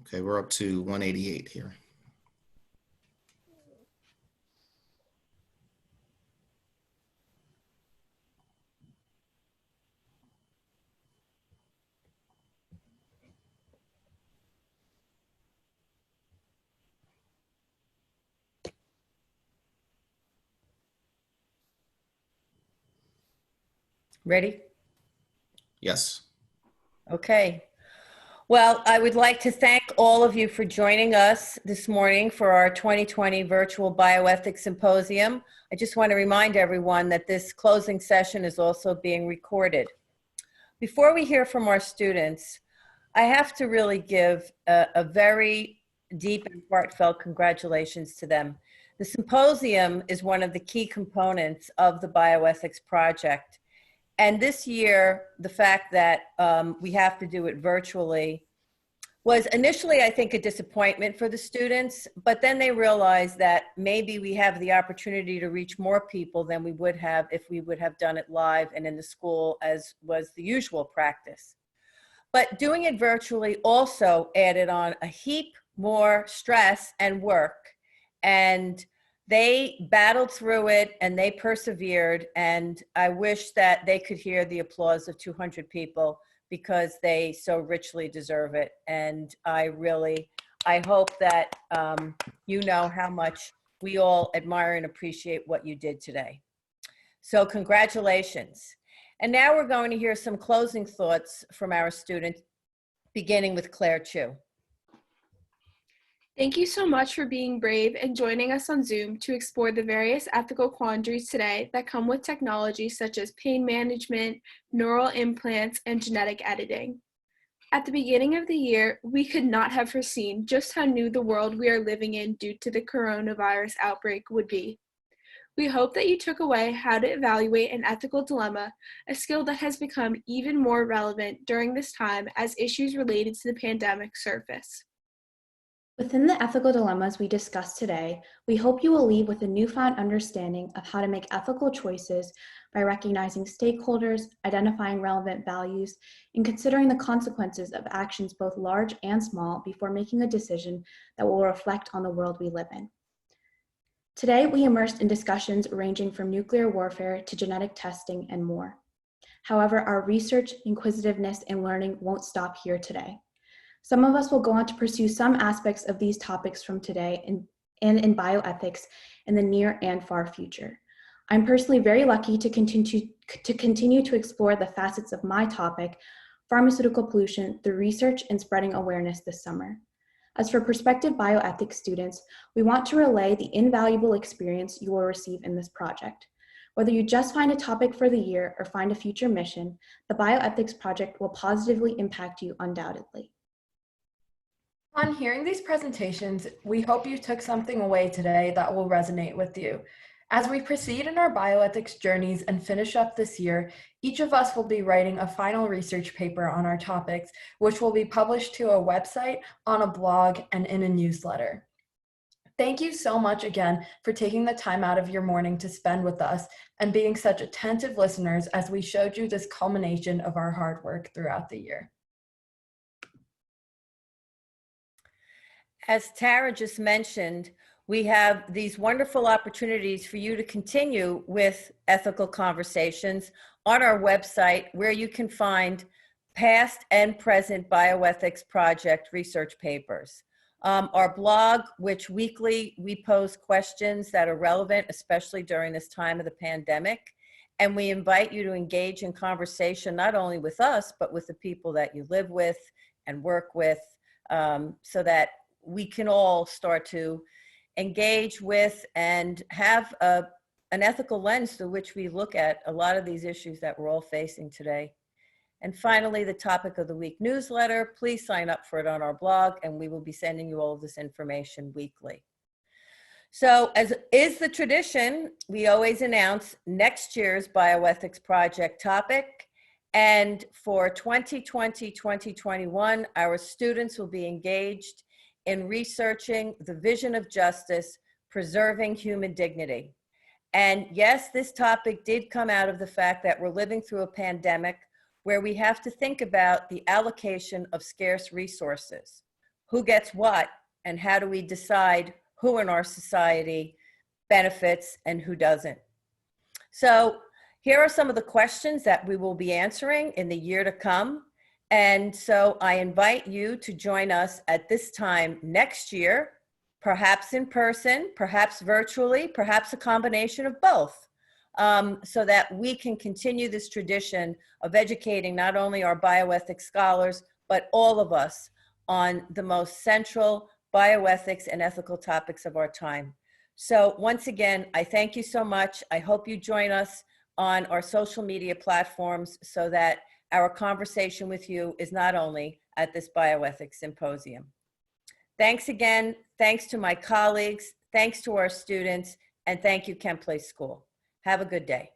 Okay, we're up to 188 here. Ready? Yes. Okay. Well, I would like to thank all of you for joining us this morning for our 2020 virtual bioethics symposium. I just want to remind everyone that this closing session is also being recorded. Before we hear from our students, I have to really give a very deep and heartfelt congratulations to them. The symposium is one of the key components of the bioethics project. And this year, the fact that we have to do it virtually was initially, I think, a disappointment for the students, but then they realized that maybe we have the opportunity to reach more people than we would have if we would have done it live and in the school as was the usual practice. But doing it virtually also added on a heap more stress and work, and they battled through it and they persevered, and I wish that they could hear the applause of 200 people because they so richly deserve it. And I hope that you know how much we all admire and appreciate what you did today. So congratulations. And now we're going to hear some closing thoughts from our students, beginning with Claire Chu. Thank you so much for being brave and joining us on Zoom to explore the various ethical quandaries today that come with technology such as pain management, neural implants, and genetic editing. At the beginning of the year, we could not have foreseen just how new the world we are living in due to the coronavirus outbreak would be. We hope that you took away how to evaluate an ethical dilemma, a skill that has become even more relevant during this time as issues related to the pandemic surface. Within the ethical dilemmas we discussed today, we hope you will leave with a newfound understanding of how to make ethical choices by recognizing stakeholders, identifying relevant values, and considering the consequences of actions both large and small before making a decision that will reflect on the world we live in. Today, we immersed in discussions ranging from nuclear warfare to genetic testing and more. However, our research, inquisitiveness, and learning won't stop here today. Some of us will go on to pursue some aspects of these topics from today and in bioethics in the near and far future. I'm personally very lucky to continue to explore the facets of my topic, pharmaceutical pollution, through research and spreading awareness this summer. As for prospective bioethics students, we want to relay the invaluable experience you will receive in this project. Whether you just find a topic for the year or find a future mission, the Bioethics Project will positively impact you undoubtedly. On hearing these presentations, we hope you took something away today that will resonate with you. As we proceed in our bioethics journeys and finish up this year, each of us will be writing a final research paper on our topics, which will be published to a website, on a blog, and in a newsletter. Thank you so much again for taking the time out of your morning to spend with us and being such attentive listeners as we showed you this culmination of our hard work throughout the year. As Tara just mentioned, we have these wonderful opportunities for you to continue with ethical conversations on our website, where you can find past and present bioethics project research papers. Our blog, which weekly we post questions that are relevant, especially during this time of the pandemic. And we invite you to engage in conversation, not only with us, but with the people that you live with and work with, so that we can all start to engage with and have an ethical lens through which we look at a lot of these issues that we're all facing today. And finally, the topic of the week newsletter. Please sign up for it on our blog, and we will be sending you all of this information weekly. So, as is the tradition, we always announce next year's bioethics project topic. And for 2020-2021, our students will be engaged in researching the vision of justice, preserving human dignity. And yes, this topic did come out of the fact that we're living through a pandemic where we have to think about the allocation of scarce resources. who gets what, and how do we decide who in our society benefits and who doesn't. So here are some of the questions that we will be answering in the year to come. And so I invite you to join us at this time next year, perhaps in person, perhaps virtually, perhaps a combination of both, so that we can continue this tradition of educating not only our bioethics scholars, but all of us on the most central bioethics and ethical topics of our time. So once again, I thank you so much. I hope you join us on our social media platforms so that our conversation with you is not only at this Bioethics Symposium. Thanks again. Thanks to my colleagues. Thanks to our students. And thank you, Kent Place School. Have a good day.